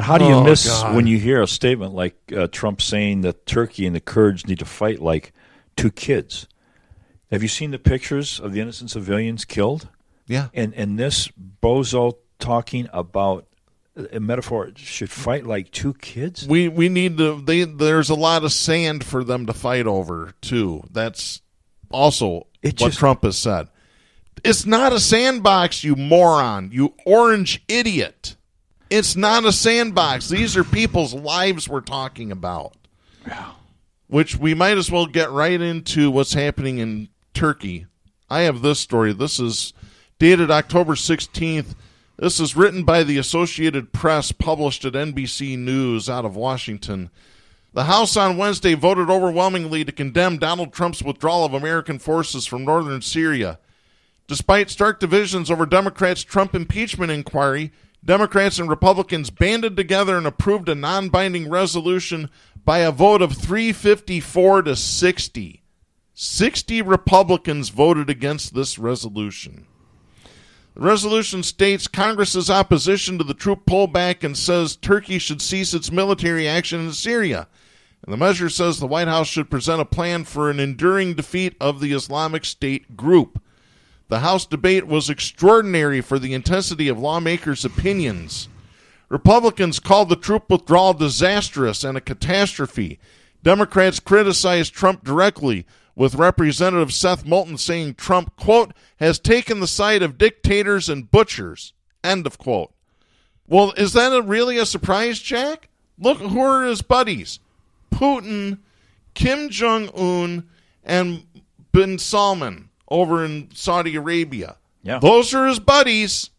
how do you miss when you hear a statement like Trump saying that Turkey and the Kurds need to fight like two kids? Have you seen the pictures of the innocent civilians killed? Yeah. And this bozo talking about a metaphor should fight like two kids? We need to. There's a lot of sand for them to fight over too. That's also what Trump has said. It's not a sandbox, you moron, you orange idiot. It's not a sandbox. These are people's lives we're talking about. Yeah. Which we might as well get right into what's happening in Turkey. I have this story. This is dated October 16th. This is written by the Associated Press, published at NBC News out of Washington. The House on Wednesday voted overwhelmingly to condemn Donald Trump's withdrawal of American forces from northern Syria. Despite stark divisions over Democrats' Trump impeachment inquiry, Democrats and Republicans banded together and approved a non-binding resolution by a vote of 354 to 60. 60 Republicans voted against this resolution. The resolution states Congress's opposition to the troop pullback and says Turkey should cease its military action in Syria. And the measure says the White House should present a plan for an enduring defeat of the Islamic State group. The House debate was extraordinary for the intensity of lawmakers' opinions. Republicans called the troop withdrawal disastrous and a catastrophe. Democrats criticized Trump directly, with Representative Seth Moulton saying Trump, quote, has taken the side of dictators and butchers, end of quote. Well, is that really a surprise, Jack? Look, who are his buddies? Putin, Kim Jong-un, and bin Salman over in Saudi Arabia. Yeah. Those are his buddies.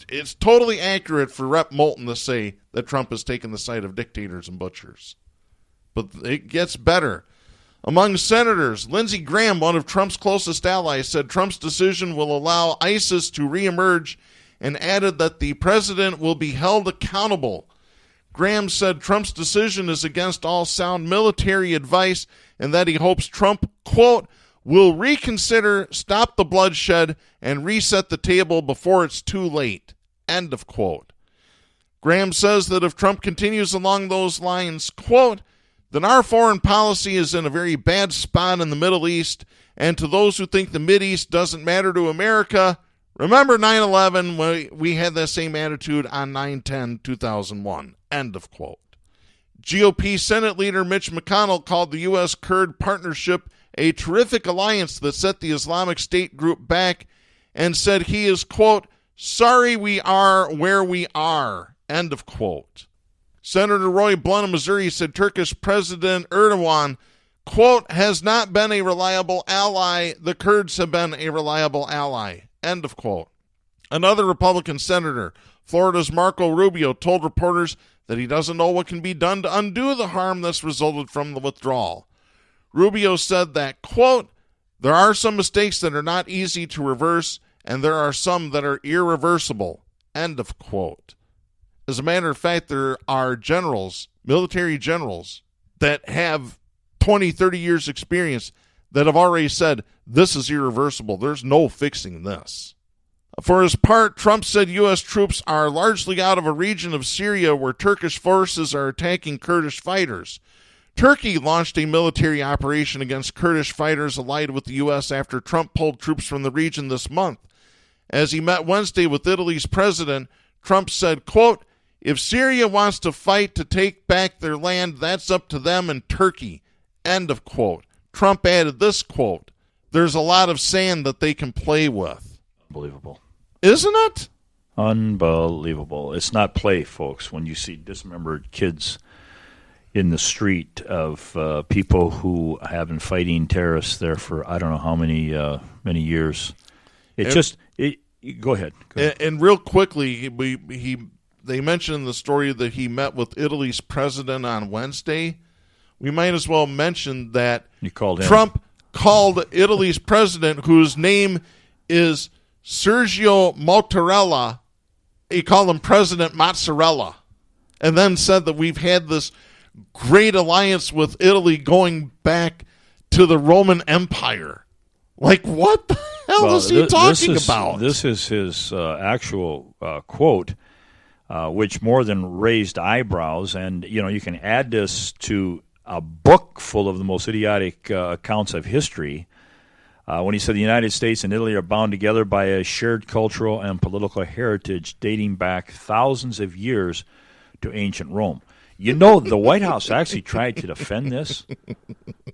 It's totally accurate for Rep. Moulton to say that Trump has taken the side of dictators and butchers. But it gets better. Among senators, Lindsey Graham, one of Trump's closest allies, said Trump's decision will allow ISIS to reemerge and added that the president will be held accountable. Graham said Trump's decision is against all sound military advice and that he hopes Trump, quote, will reconsider, stop the bloodshed, and reset the table before it's too late, end of quote. Graham says that if Trump continues along those lines, quote, then our foreign policy is in a very bad spot in the Middle East, and to those who think the Mideast doesn't matter to America, remember 9/11 when we had that same attitude on 9/10/2001, end of quote. GOP Senate Leader Mitch McConnell called the U.S.-Kurd partnership a terrific alliance that set the Islamic State group back and said he is, quote, sorry we are where we are, end of quote. Senator Roy Blunt of Missouri said Turkish President Erdogan, quote, has not been a reliable ally. The Kurds have been a reliable ally, end of quote. Another Republican senator, Florida's Marco Rubio, told reporters that he doesn't know what can be done to undo the harm that's resulted from the withdrawal. Rubio said that, quote, there are some mistakes that are not easy to reverse, and there are some that are irreversible, end of quote. As a matter of fact, there are generals, military generals, that have 20, 30 years experience that have already said, this is irreversible. There's no fixing this. For his part, Trump said U.S. troops are largely out of a region of Syria where Turkish forces are attacking Kurdish fighters. Turkey launched a military operation against Kurdish fighters allied with the U.S. after Trump pulled troops from the region this month. As he met Wednesday with Italy's president, Trump said, quote, if Syria wants to fight to take back their land, that's up to them and Turkey, end of quote. Trump added this quote, there's a lot of sand that they can play with. Unbelievable. Isn't it? Unbelievable. It's not play, folks, when you see dismembered kids in the street of people who have been fighting terrorists there for I don't know how many years. Go ahead. And real quickly, they mentioned in the story that he met with Italy's president on Wednesday. We might as well mention that Trump called Italy's president, whose name is Sergio Mattarella. He called him President Mozzarella, and then said that we've had this great alliance with Italy going back to the Roman Empire. Like, what the hell is he talking about? This is his actual quote. which more than raised eyebrows. And, you can add this to a book full of the most idiotic accounts of history when he said the United States and Italy are bound together by a shared cultural and political heritage dating back thousands of years to ancient Rome. The White House actually tried to defend this.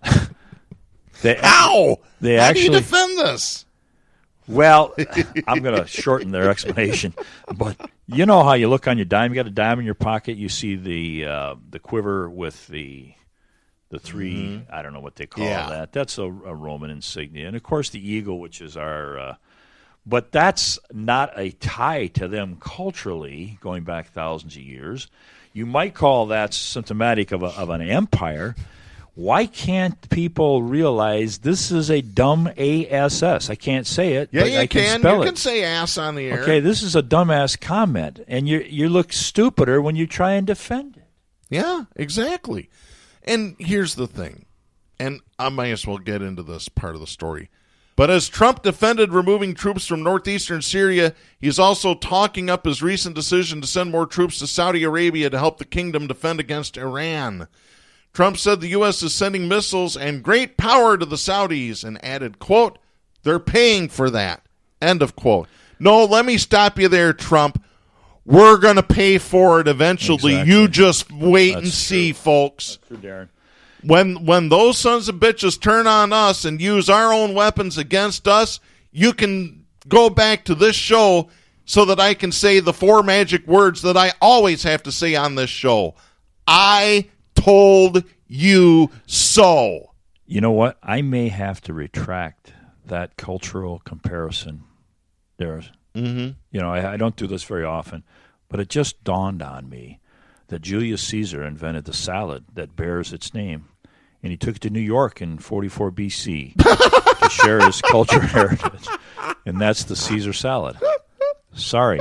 How? They How actually do you defend this? Well, I'm going to shorten their explanation, but you know how you look on your dime. You got a dime in your pocket. You see the quiver with the three. I don't know what they call that. That's a Roman insignia, and of course the eagle, which is our. But that's not a tie to them culturally, going back thousands of years. You might call that symptomatic of an empire. Why can't people realize this is a dumb ASS? I can't say it, but I can spell it. You can say ass on the air. Okay, this is a dumbass comment, and you look stupider when you try and defend it. Yeah, exactly. And here's the thing, and I might as well get into this part of the story. But as Trump defended removing troops from northeastern Syria, he's also talking up his recent decision to send more troops to Saudi Arabia to help the kingdom defend against Iran. Trump said the U.S. is sending missiles and great power to the Saudis and added, quote, they're paying for that, end of quote. No, let me stop you there, Trump. We're going to pay for it eventually. Exactly. You just wait and see, folks. That's true, Darren. When those sons of bitches turn on us and use our own weapons against us, you can go back to this show so that I can say the 4 magic words that I always have to say on this show. I told you so. You know what? I may have to retract that cultural comparison. I don't do this very often, but it just dawned on me that Julius Caesar invented the salad that bears its name, and he took it to New York in 44 BC to share his cultural heritage, and that's the Caesar salad. Sorry.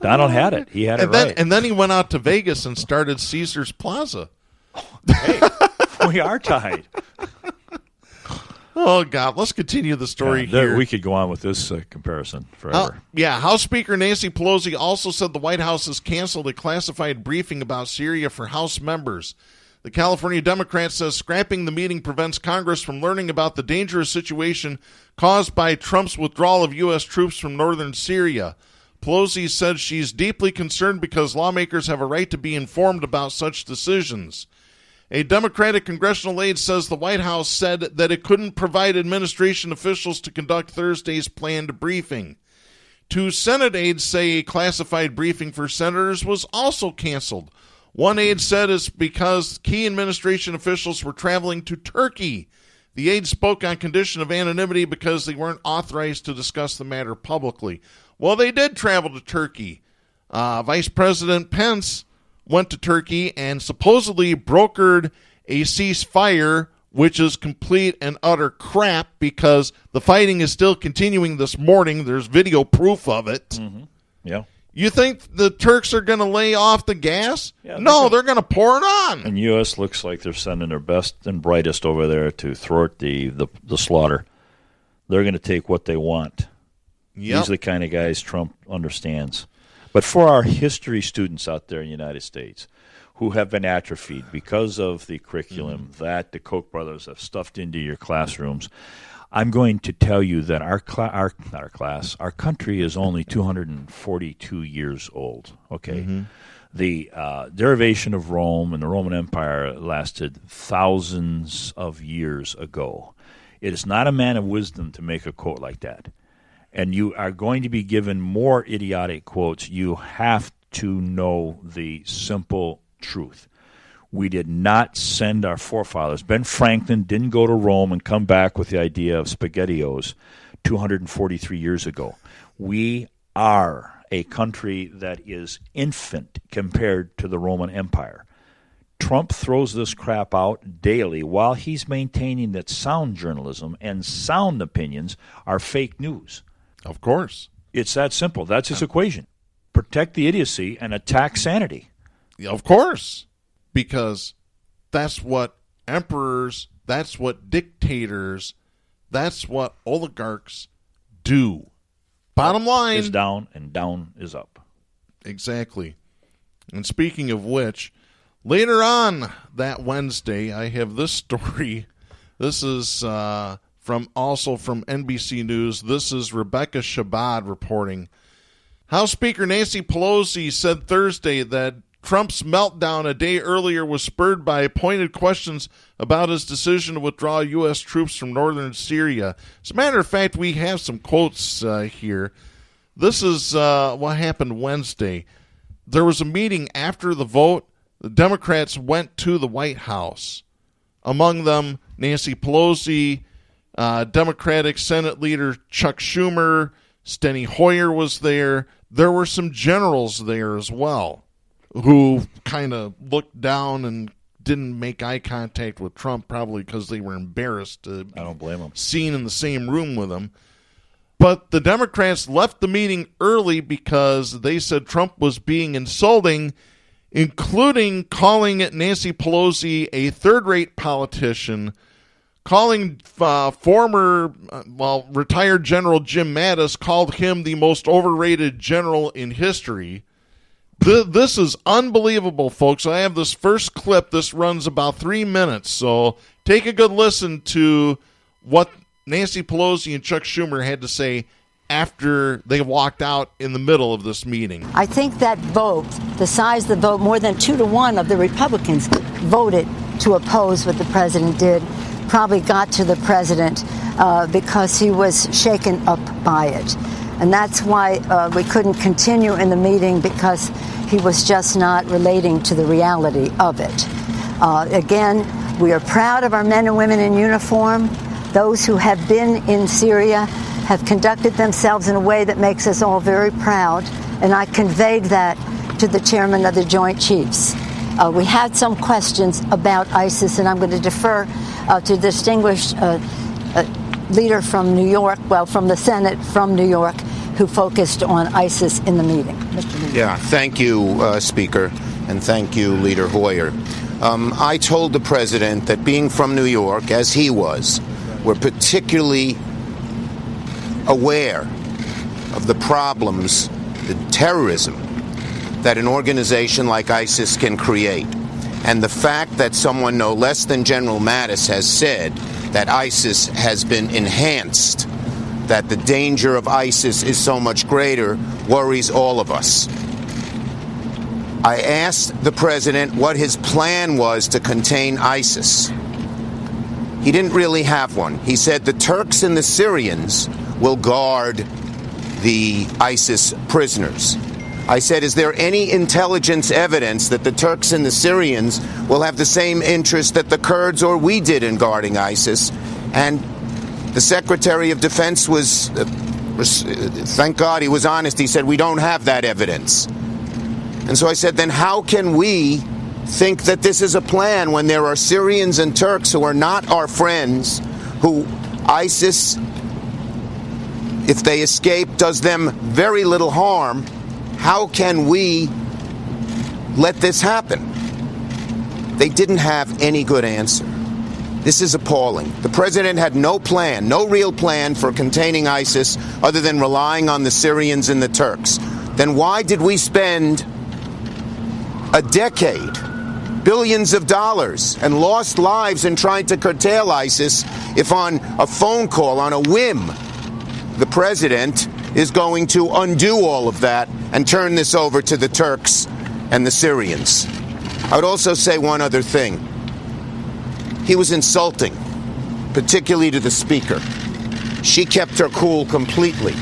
Donald had it. He had it right. And then he went out to Vegas and started Caesar's Plaza. Hey, we are tied. Oh, God. Let's continue the story here. We could go on with this comparison forever. House Speaker Nancy Pelosi also said the White House has canceled a classified briefing about Syria for House members. The California Democrat says scrapping the meeting prevents Congress from learning about the dangerous situation caused by Trump's withdrawal of U.S. troops from northern Syria. Pelosi said she's deeply concerned because lawmakers have a right to be informed about such decisions. A Democratic congressional aide says the White House said that it couldn't provide administration officials to conduct Thursday's planned briefing. 2 Senate aides say a classified briefing for senators was also canceled. One aide said it's because key administration officials were traveling to Turkey. The aide spoke on condition of anonymity because they weren't authorized to discuss the matter publicly. Well, they did travel to Turkey. Vice President Pence went to Turkey and supposedly brokered a ceasefire, which is complete and utter crap because the fighting is still continuing this morning. There's video proof of it. Mm-hmm. Yeah. You think the Turks are going to lay off the gas? Yeah, no, they're going to pour it on. And U.S. looks like they're sending their best and brightest over there to thwart the slaughter. They're going to take what they want. Yep. These are the kind of guys Trump understands. But for our history students out there in the United States who have been atrophied because of the curriculum that the Koch brothers have stuffed into your classrooms, I'm going to tell you that our country is only 242 years old. Okay, the derivation of Rome and the Roman Empire lasted thousands of years ago. It is not a man of wisdom to make a quote like that. And you are going to be given more idiotic quotes. You have to know the simple truth. We did not send our forefathers. Ben Franklin didn't go to Rome and come back with the idea of SpaghettiOs 243 years ago. We are a country that is infant compared to the Roman Empire. Trump throws this crap out daily while he's maintaining that sound journalism and sound opinions are fake news. Of course. It's that simple. That's his equation. Protect the idiocy and attack sanity. Of course. Because that's what emperors, that's what dictators, that's what oligarchs do. Bottom line is down and down is up. Exactly. And speaking of which, later on that Wednesday, I have this story. This is from NBC News. This is Rebecca Shabbat reporting. House Speaker Nancy Pelosi said Thursday that Trump's meltdown a day earlier was spurred by pointed questions about his decision to withdraw U.S. troops from northern Syria. As a matter of fact, we have some quotes here. This is what happened Wednesday. There was a meeting after the vote. The Democrats went to the White House. Among them, Nancy Pelosi, Democratic Senate Leader Chuck Schumer, Steny Hoyer was there. There were some generals there as well who kind of looked down and didn't make eye contact with Trump, probably because they were embarrassed to be I don't blame them. Seen in the same room with him. But the Democrats left the meeting early because they said Trump was being insulting, including calling Nancy Pelosi a third-rate politician, calling former retired General Jim Mattis, called him the most overrated general in history. This is unbelievable, folks. I have this first clip. This runs about 3 minutes, so take a good listen to what Nancy Pelosi and Chuck Schumer had to say after they walked out in the middle of this meeting. I think that vote, the size of the vote, more than 2-1 of the Republicans voted to oppose what the president did, probably got to the president because he was shaken up by it. And that's why we couldn't continue in the meeting, because he was just not relating to the reality of it. Again, we are proud of our men and women in uniform. Those who have been in Syria have conducted themselves in a way that makes us all very proud, and I conveyed that to the chairman of the Joint Chiefs. We had some questions about ISIS, and I'm going to defer to the distinguished leader from New York, from the Senate from New York, who focused on ISIS in the meeting. Mr. Leader. Yeah, thank you, Speaker, and thank you, Leader Hoyer. I told the president that being from New York, as he was, we're particularly aware of the problems, the terrorism that an organization like ISIS can create. And the fact that someone no less than General Mattis has said that ISIS has been enhanced, that the danger of ISIS is so much greater, worries all of us. I asked the president what his plan was to contain ISIS. He didn't really have one. He said the Turks and the Syrians will guard the ISIS prisoners. I said, is there any intelligence evidence that the Turks and the Syrians will have the same interest that the Kurds or we did in guarding ISIS? And the Secretary of Defense was, thank God he was honest, he said, we don't have that evidence. And so I said, then how can we think that this is a plan when there are Syrians and Turks who are not our friends, who ISIS, if they escape, does them very little harm? How can we let this happen? They didn't have any good answer. This is appalling. The president had no plan, no real plan for containing ISIS other than relying on the Syrians and the Turks. Then why did we spend a decade, billions of dollars, and lost lives in trying to curtail ISIS if on a phone call, on a whim, the president is going to undo all of that and turn this over to the Turks and the Syrians? I would also say one other thing. He was insulting, particularly to the speaker. She kept her cool completely,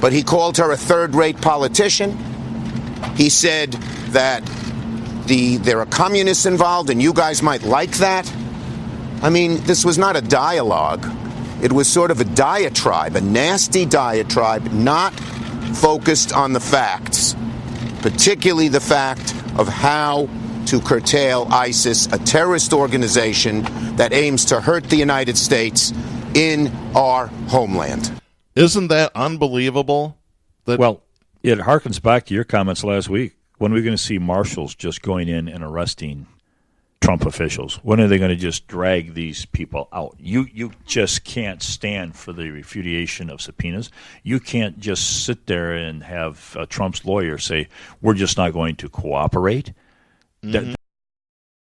but he called her a third-rate politician. He said that there are communists involved and you guys might like that. I mean, this was not a dialogue. It was sort of a diatribe, a nasty diatribe, not focused on the facts, particularly the fact of how to curtail ISIS, a terrorist organization that aims to hurt the United States in our homeland. Isn't that unbelievable? Well, it harkens back to your comments last week. When are we going to see marshals just going in and arresting Trump officials? When are they going to just drag these people out? You just can't stand for the repudiation of subpoenas. You can't just sit there and have Trump's lawyer say, we're just not going to cooperate.